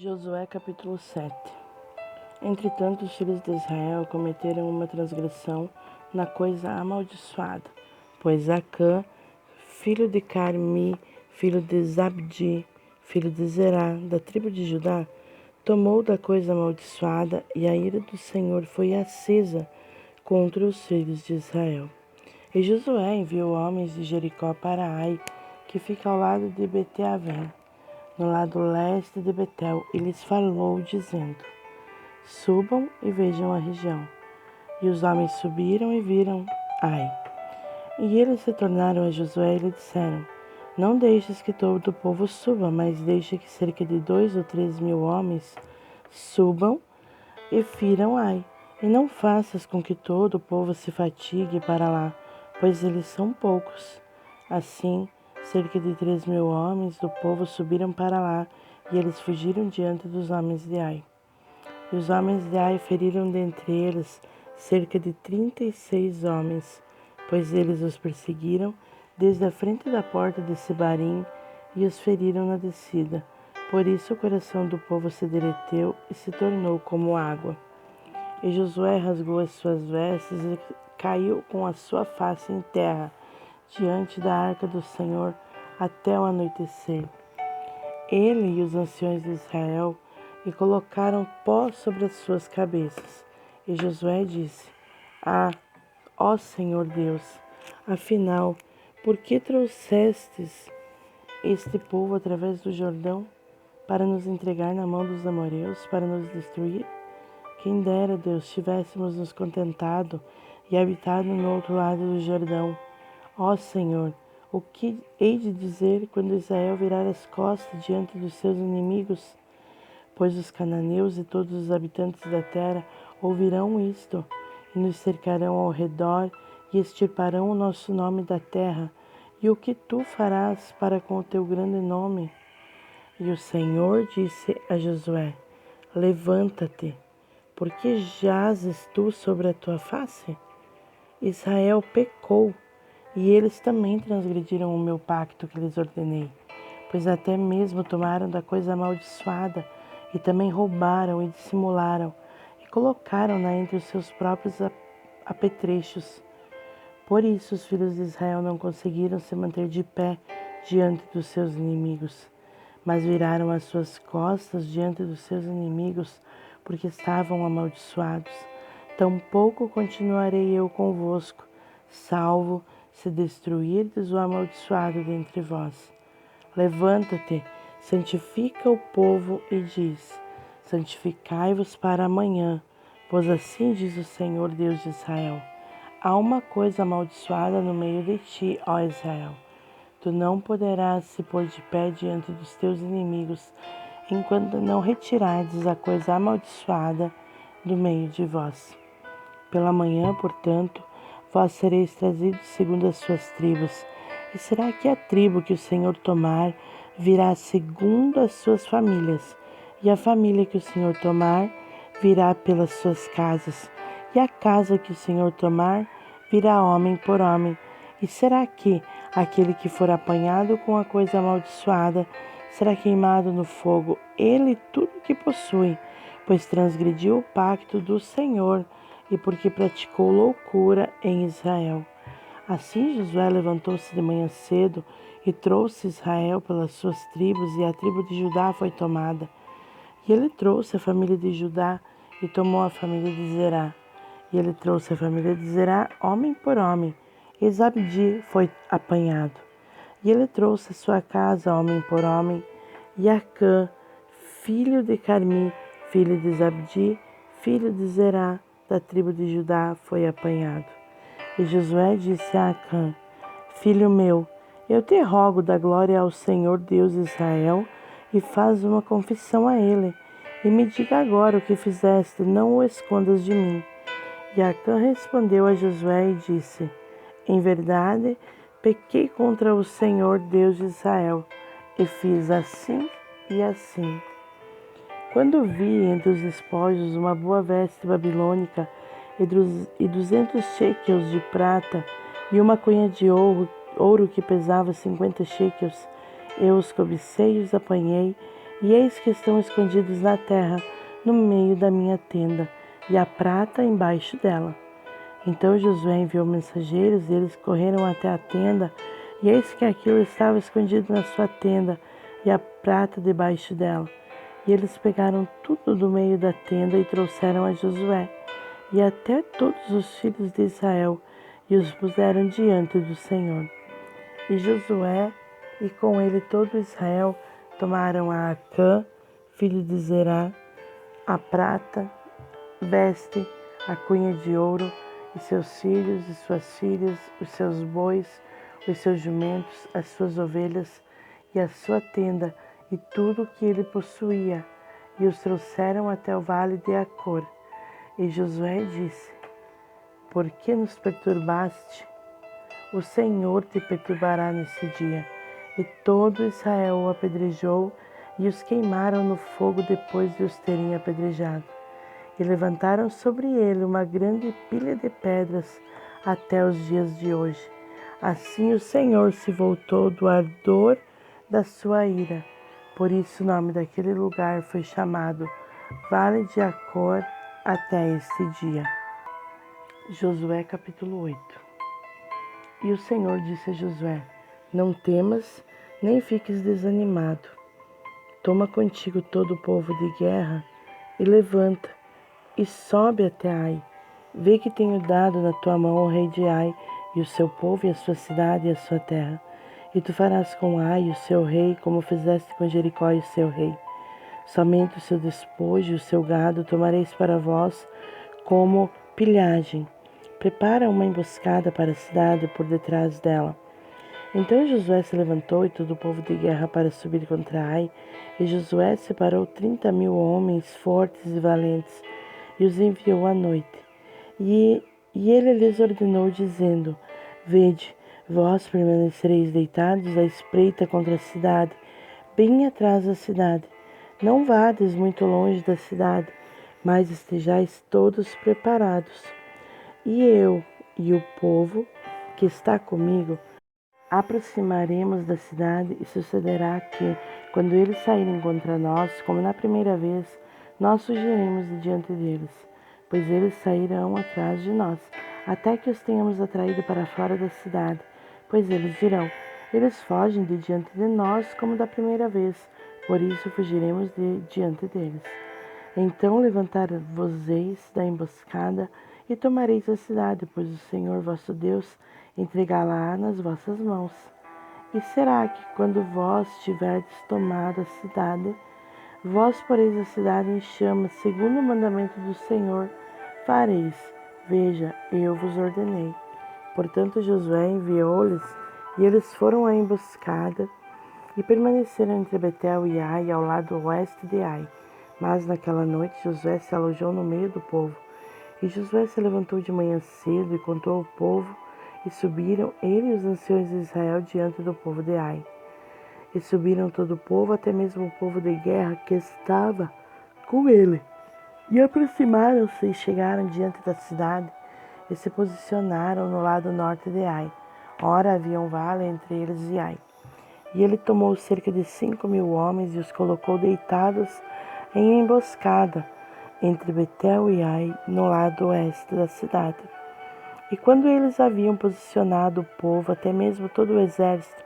Josué capítulo 7. Entretanto, os filhos de Israel cometeram uma transgressão na coisa amaldiçoada, pois Acã, filho de Carmi, filho de Zabdi, filho de Zerá, da tribo de Judá, tomou da coisa amaldiçoada, e a ira do Senhor foi acesa contra os filhos de Israel. E Josué enviou homens de Jericó para Ai, que fica ao lado de Bete-Avém, no lado leste de Betel, e lhes falou, dizendo: Subam e vejam a região. E os homens subiram e viram Ai. E eles retornaram a Josué e lhe disseram: Não deixes que todo o povo suba, mas deixa que cerca de 2 ou 3 mil homens subam e firam Ai. E não faças com que todo o povo se fatigue para lá, pois eles são poucos. Assim, cerca de 3 mil homens do povo subiram para lá, e eles fugiram diante dos homens de Ai. E os homens de Ai feriram dentre eles cerca de 36 homens, pois eles os perseguiram desde a frente da porta de Sebarim e os feriram na descida. Por isso o coração do povo se derreteu e se tornou como água. E Josué rasgou as suas vestes e caiu com a sua face em terra, diante da arca do Senhor, até o anoitecer. Ele e os anciões de Israel e colocaram pó sobre as suas cabeças. E Josué disse: ó Senhor Deus, afinal, por que trouxestes este povo através do Jordão para nos entregar na mão dos amorreus, para nos destruir? Quem dera, Deus, tivéssemos nos contentado e habitado no outro lado do Jordão. Ó Senhor, o que hei de dizer quando Israel virar as costas diante dos seus inimigos? Pois os cananeus e todos os habitantes da terra ouvirão isto, e nos cercarão ao redor e extirparão o nosso nome da terra. E o que tu farás para com o teu grande nome? E o Senhor disse a Josué: Levanta-te, porque jazes tu sobre a tua face? Israel pecou, e eles também transgrediram o meu pacto que lhes ordenei, pois até mesmo tomaram da coisa amaldiçoada, e também roubaram e dissimularam, e colocaram-na entre os seus próprios apetrechos. Por isso os filhos de Israel não conseguiram se manter de pé diante dos seus inimigos, mas viraram as suas costas diante dos seus inimigos, porque estavam amaldiçoados. Tampouco continuarei eu convosco, salvo se destruirdes o amaldiçoado dentre vós. Levanta-te, santifica o povo e diz: Santificai-vos para amanhã, pois assim diz o Senhor Deus de Israel: Há uma coisa amaldiçoada no meio de ti, ó Israel. Tu não poderás se pôr de pé diante dos teus inimigos, enquanto não retirardes a coisa amaldiçoada do meio de vós. Pela manhã, portanto, vós sereis trazidos segundo as suas tribos. E será que a tribo que o Senhor tomar virá segundo as suas famílias, e a família que o Senhor tomar virá pelas suas casas, e a casa que o Senhor tomar virá homem por homem. E será que aquele que for apanhado com a coisa amaldiçoada será queimado no fogo, ele e tudo que possui, pois transgrediu o pacto do Senhor e porque praticou loucura em Israel. Assim Josué levantou-se de manhã cedo e trouxe Israel pelas suas tribos, e a tribo de Judá foi tomada. E ele trouxe a família de Judá e tomou a família de Zerá. E ele trouxe a família de Zerá, homem por homem, e Zabdi foi apanhado. E ele trouxe a sua casa, homem por homem, e Acã, filho de Carmi, filho de Zabdi, filho de Zerá, da tribo de Judá, foi apanhado. E Josué disse a Acã: Filho meu, eu te rogo, dá glória ao Senhor Deus de Israel, e faz uma confissão a ele, e me diga agora o que fizeste, não o escondas de mim. E Acã respondeu a Josué e disse: Em verdade, pequei contra o Senhor Deus de Israel, e fiz assim e assim. Quando vi entre os despojos uma boa veste babilônica e 200 shekels de prata e uma cunha de ouro que pesava 50 shekels, eu os cobicei e os apanhei e eis que estão escondidos na terra, no meio da minha tenda, e a prata embaixo dela. Então Josué enviou mensageiros, e eles correram até a tenda, e eis que aquilo estava escondido na sua tenda, e a prata debaixo dela. E eles pegaram tudo do meio da tenda e trouxeram a Josué, e até todos os filhos de Israel, e os puseram diante do Senhor. E Josué, e com ele todo Israel, tomaram a Acã, filho de Zerá, a prata, veste, a cunha de ouro, e seus filhos e suas filhas, os seus bois, os seus jumentos, as suas ovelhas, e a sua tenda, e tudo o que ele possuía, e os trouxeram até o vale de Acor. E Josué disse: Por que nos perturbaste? O Senhor te perturbará nesse dia. E todo Israel o apedrejou, e os queimaram no fogo depois de os terem apedrejado. E levantaram sobre ele uma grande pilha de pedras até os dias de hoje. Assim o Senhor se voltou do ardor da sua ira. Por isso o nome daquele lugar foi chamado Vale de Acor até este dia. Josué capítulo 8. E o Senhor disse a Josué: Não temas, nem fiques desanimado. Toma contigo todo o povo de guerra e levanta e sobe até Ai. Vê que tenho dado na tua mão o rei de Ai e o seu povo e a sua cidade e a sua terra. E tu farás com Ai o seu rei como fizeste com Jericó e o seu rei. Somente o seu despojo e o seu gado tomareis para vós como pilhagem. Prepara uma emboscada para a cidade por detrás dela. Então Josué se levantou e todo o povo de guerra para subir contra Ai. E Josué separou 30.000 homens fortes e valentes e os enviou à noite. E ele lhes ordenou, dizendo: Vede, vós permanecereis deitados à espreita contra a cidade, bem atrás da cidade. Não vades muito longe da cidade, mas estejais todos preparados. E eu e o povo que está comigo aproximaremos da cidade, e sucederá que, quando eles saírem contra nós, como na primeira vez, nós fugiremos de diante deles, pois eles sairão atrás de nós, até que os tenhamos atraído para fora da cidade. Pois eles dirão: Eles fogem de diante de nós como da primeira vez, por isso fugiremos de diante deles. Então levantar-vos-eis da emboscada e tomareis a cidade, pois o Senhor vosso Deus entregá-la nas vossas mãos. E será que, quando vós tiverdes tomado a cidade, vós poreis a cidade em chamas, segundo o mandamento do Senhor, fareis. Veja, eu vos ordenei. Portanto Josué enviou-lhes, e eles foram à emboscada, e permaneceram entre Betel e Ai, ao lado oeste de Ai. Mas naquela noite Josué se alojou no meio do povo. E Josué se levantou de manhã cedo e contou ao povo, e subiram ele e os anciões de Israel diante do povo de Ai. E subiram todo o povo, até mesmo o povo de guerra que estava com ele. E aproximaram-se e chegaram diante da cidade, e se posicionaram no lado norte de Ai. Ora havia um vale entre eles e Ai. E ele tomou cerca de 5.000 homens e os colocou deitados em emboscada entre Betel e Ai, no lado oeste da cidade. E quando eles haviam posicionado o povo, até mesmo todo o exército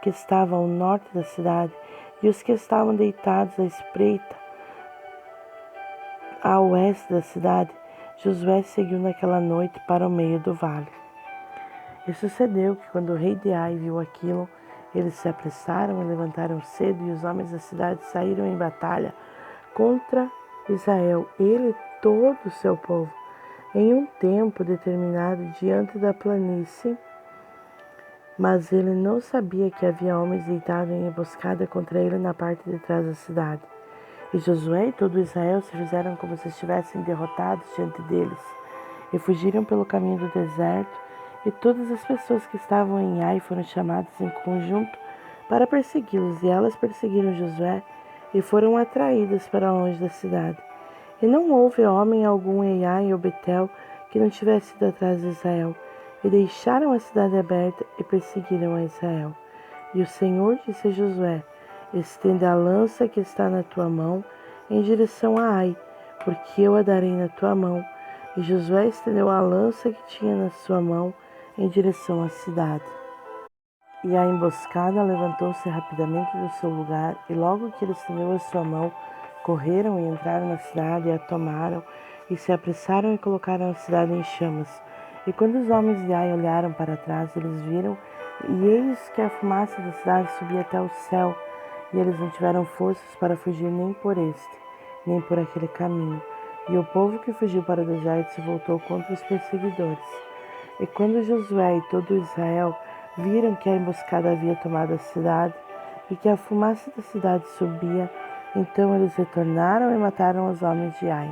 que estava ao norte da cidade, e os que estavam deitados à espreita a oeste da cidade, Josué seguiu naquela noite para o meio do vale. E sucedeu que, quando o rei de Ai viu aquilo, eles se apressaram e levantaram cedo, e os homens da cidade saíram em batalha contra Israel, ele e todo o seu povo, em um tempo determinado diante da planície. Mas ele não sabia que havia homens deitados em emboscada contra ele na parte de trás da cidade. E Josué e todo Israel se fizeram como se estivessem derrotados diante deles, e fugiram pelo caminho do deserto, e todas as pessoas que estavam em Ai foram chamadas em conjunto para persegui-los, e elas perseguiram Josué e foram atraídas para longe da cidade. E não houve homem algum em Ai ou Betel que não tivesse ido atrás de Israel, e deixaram a cidade aberta e perseguiram a Israel. E o Senhor disse a Josué: estende a lança que está na tua mão em direção a Ai, porque eu a darei na tua mão. E Josué estendeu a lança que tinha na sua mão em direção à cidade. E a emboscada levantou-se rapidamente do seu lugar, e logo que ele estendeu a sua mão, correram e entraram na cidade e a tomaram, e se apressaram e colocaram a cidade em chamas. E quando os homens de Ai olharam para trás, eles viram, e eis que a fumaça da cidade subia até o céu, e eles não tiveram forças para fugir nem por este, nem por aquele caminho. E o povo que fugiu para o deserto se voltou contra os perseguidores. E quando Josué e todo Israel viram que a emboscada havia tomado a cidade e que a fumaça da cidade subia, então eles retornaram e mataram os homens de Ai.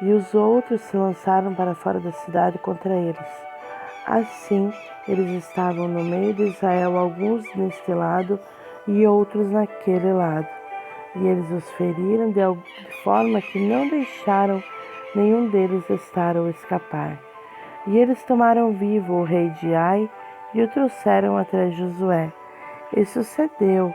E os outros se lançaram para fora da cidade contra eles. Assim, eles estavam no meio de Israel, alguns neste lado e outros naquele lado. E eles os feriram de forma que não deixaram nenhum deles estar ou escapar. E eles tomaram vivo o rei de Ai e o trouxeram até Josué. E sucedeu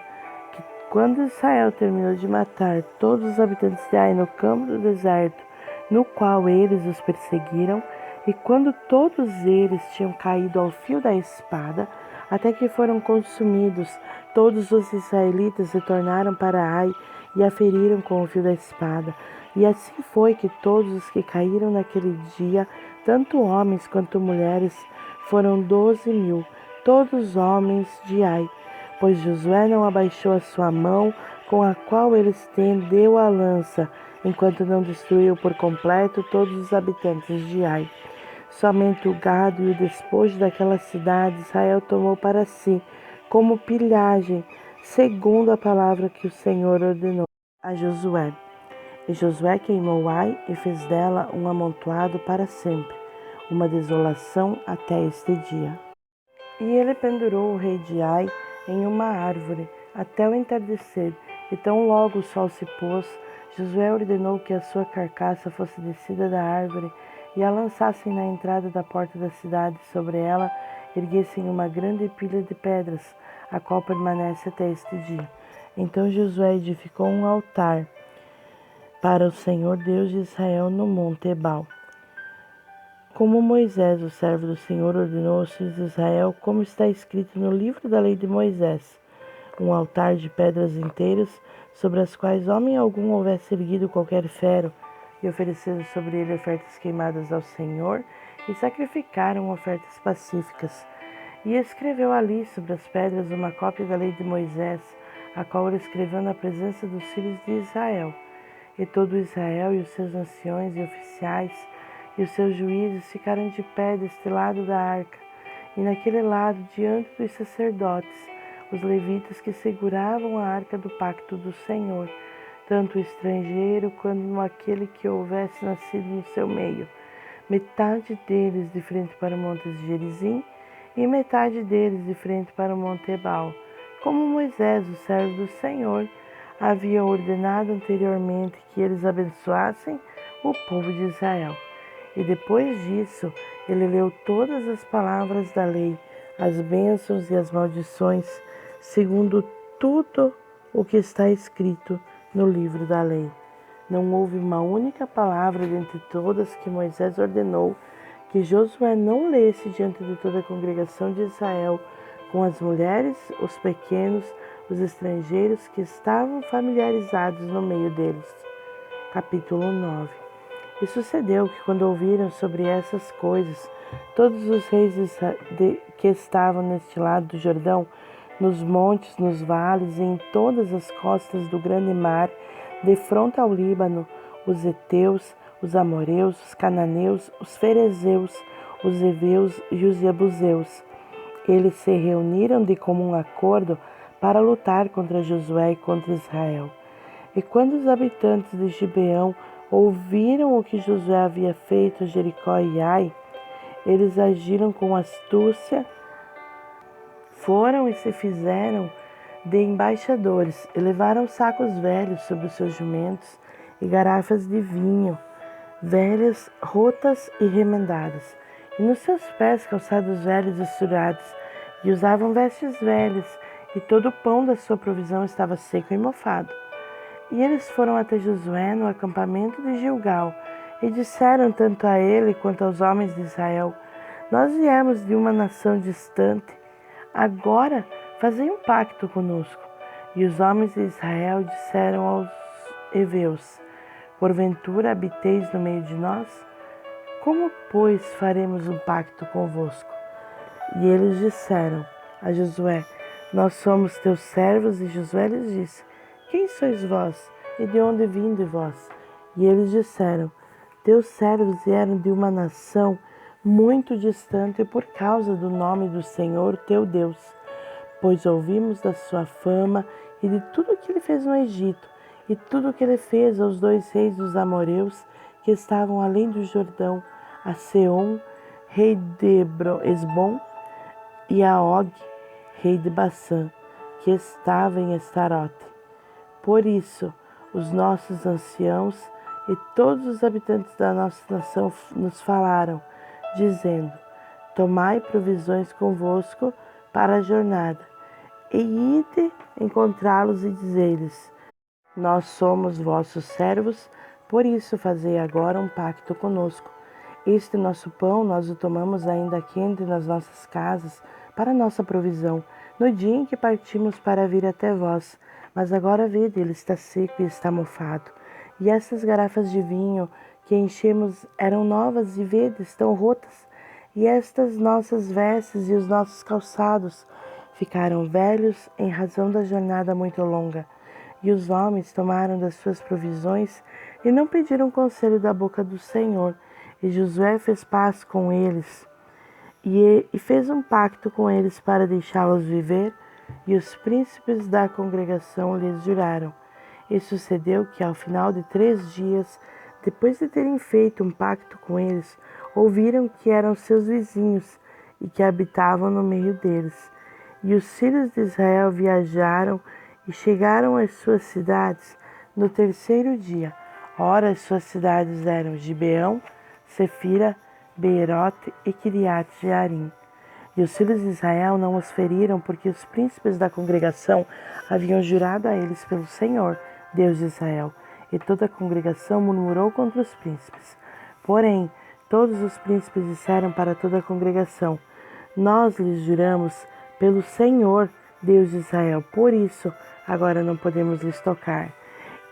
que, quando Israel terminou de matar todos os habitantes de Ai no campo do deserto, no qual eles os perseguiram, e quando todos eles tinham caído ao fio da espada, até que foram consumidos, todos os israelitas retornaram para Ai e a feriram com o fio da espada. E assim foi que todos os que caíram naquele dia, tanto homens quanto mulheres, foram 12.000, todos homens de Ai, pois Josué não abaixou a sua mão com a qual ele estendeu a lança, enquanto não destruiu por completo todos os habitantes de Ai. Somente o gado e o despojo daquela cidade Israel tomou para si, como pilhagem, segundo a palavra que o Senhor ordenou a Josué. E Josué queimou Ai e fez dela um amontoado para sempre, uma desolação até este dia. E ele pendurou o rei de Ai em uma árvore até o entardecer, e tão logo o sol se pôs, Josué ordenou que a sua carcaça fosse descida da árvore e a lançassem na entrada da porta da cidade. Sobre ela erguessem uma grande pilha de pedras, a qual permanece até este dia. Então Josué edificou um altar para o Senhor Deus de Israel no monte Ebal, como Moisés, o servo do Senhor, ordenou aos filhos de Israel, como está escrito no livro da lei de Moisés, um altar de pedras inteiras, sobre as quais homem algum houvesse erguido qualquer ferro, e ofereceram sobre ele ofertas queimadas ao Senhor, e sacrificaram ofertas pacíficas. E escreveu ali sobre as pedras uma cópia da lei de Moisés, a qual ele escreveu na presença dos filhos de Israel. E todo Israel e os seus anciões e oficiais e os seus juízes ficaram de pé deste lado da arca, e naquele lado diante dos sacerdotes, os levitas que seguravam a arca do pacto do Senhor, tanto o estrangeiro quanto aquele que houvesse nascido no seu meio, metade deles de frente para o monte de Gerizim e metade deles de frente para o monte Ebal, como Moisés, o servo do Senhor, havia ordenado anteriormente que eles abençoassem o povo de Israel. E depois disso, ele leu todas as palavras da lei, as bênçãos e as maldições, segundo tudo o que está escrito no livro da lei. Não houve uma única palavra dentre todas que Moisés ordenou que Josué não lesse diante de toda a congregação de Israel, com as mulheres, os pequenos, os estrangeiros que estavam familiarizados no meio deles. Capítulo 9. E sucedeu que, quando ouviram sobre essas coisas, todos os reis que estavam neste lado do Jordão, nos montes, nos vales e em todas as costas do grande mar, de fronte ao Líbano, os heteus, os amoreus, os cananeus, os ferezeus, os heveus e os jebuseus, eles se reuniram de comum acordo para lutar contra Josué e contra Israel. E quando os habitantes de Gibeão ouviram o que Josué havia feito a Jericó e Ai, eles agiram com astúcia, foram e se fizeram de embaixadores, e levaram sacos velhos sobre os seus jumentos e garrafas de vinho, velhas, rotas e remendadas, e nos seus pés calçados velhos e surados, e usavam vestes velhas, e todo o pão da sua provisão estava seco e mofado. E eles foram até Josué no acampamento de Gilgal, e disseram tanto a ele quanto aos homens de Israel: Nós viemos de uma nação distante. Agora fazei um pacto conosco. E os homens de Israel disseram aos heveus: Porventura habiteis no meio de nós? Como, pois, faremos um pacto convosco? E eles disseram a Josué: Nós somos teus servos. E Josué lhes disse: Quem sois vós? E de onde vinde vós? E eles disseram: Teus servos vieram de uma nação muito distante por causa do nome do Senhor teu Deus, pois ouvimos da sua fama e de tudo o que ele fez no Egito, e tudo o que ele fez aos 2 reis dos amorreus que estavam além do Jordão, a Seom, rei de Esbom, e a Og, rei de Bassã, que estava em Estarote. Por isso, os nossos anciãos e todos os habitantes da nossa nação nos falaram, dizendo: Tomai provisões convosco para a jornada, e ide encontrá-los e dizei-lhes: Nós somos vossos servos, por isso fazei agora um pacto conosco. Este nosso pão nós o tomamos ainda quente nas nossas casas, para nossa provisão, no dia em que partimos para vir até vós. Mas agora vede, ele está seco e está mofado. E essas garrafas de vinho que enchemos eram novas, e vede, estão rotas. E estas nossas vestes e os nossos calçados ficaram velhos em razão da jornada muito longa. E os homens tomaram das suas provisões e não pediram conselho da boca do Senhor. E Josué fez paz com eles e fez um pacto com eles para deixá-los viver, e os príncipes da congregação lhes juraram. E sucedeu que, ao final de 3 dias, depois de terem feito um pacto com eles, ouviram que eram seus vizinhos e que habitavam no meio deles. E os filhos de Israel viajaram e chegaram às suas cidades no 3º dia. Ora, as suas cidades eram Gibeão, Sefira, Beerote e Kiriat Jearim. E os filhos de Israel não os feriram, porque os príncipes da congregação haviam jurado a eles pelo Senhor, Deus de Israel. E toda a congregação murmurou contra os príncipes. Porém, todos os príncipes disseram para toda a congregação: Nós lhes juramos pelo Senhor, Deus de Israel. Por isso, agora não podemos lhes tocar.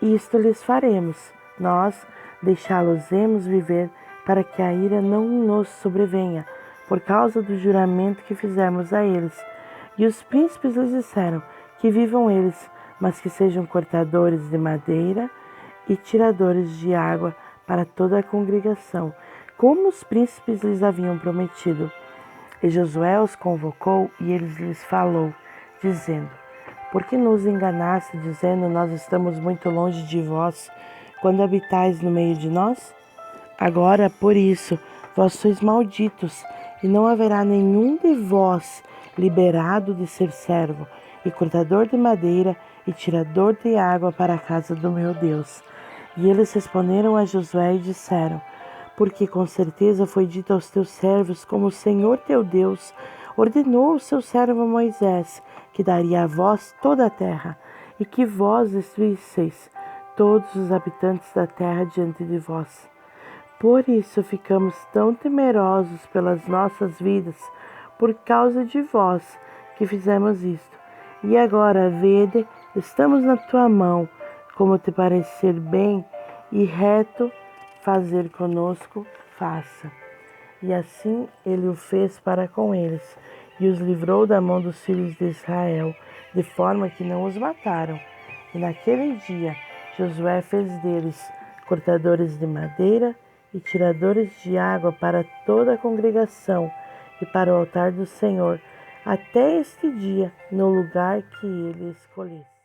Isto lhes faremos: nós deixá-los-emos viver, para que a ira não nos sobrevenha, por causa do juramento que fizemos a eles. E os príncipes lhes disseram: Que vivam eles, mas que sejam cortadores de madeira e tiradores de água para toda a congregação, como os príncipes lhes haviam prometido. E Josué os convocou e eles lhes falou, dizendo: Por que nos enganaste, dizendo: Nós estamos muito longe de vós, quando habitais no meio de nós? Agora, por isso, vós sois malditos, e não haverá nenhum de vós liberado de ser servo, e cortador de madeira, e tirador de água para a casa do meu Deus. E eles responderam a Josué e disseram: Porque com certeza foi dito aos teus servos, como o Senhor teu Deus ordenou ao seu servo Moisés, que daria a vós toda a terra, e que vós destruísseis todos os habitantes da terra diante de vós. Por isso ficamos tão temerosos pelas nossas vidas, por causa de vós, que fizemos isto. E agora, vede, estamos na tua mão, como te parecer bem e reto fazer conosco, faça. E assim ele o fez para com eles, e os livrou da mão dos filhos de Israel, de forma que não os mataram. E naquele dia Josué fez deles cortadores de madeira e tiradores de água para toda a congregação e para o altar do Senhor, até este dia, no lugar que ele escolhesse.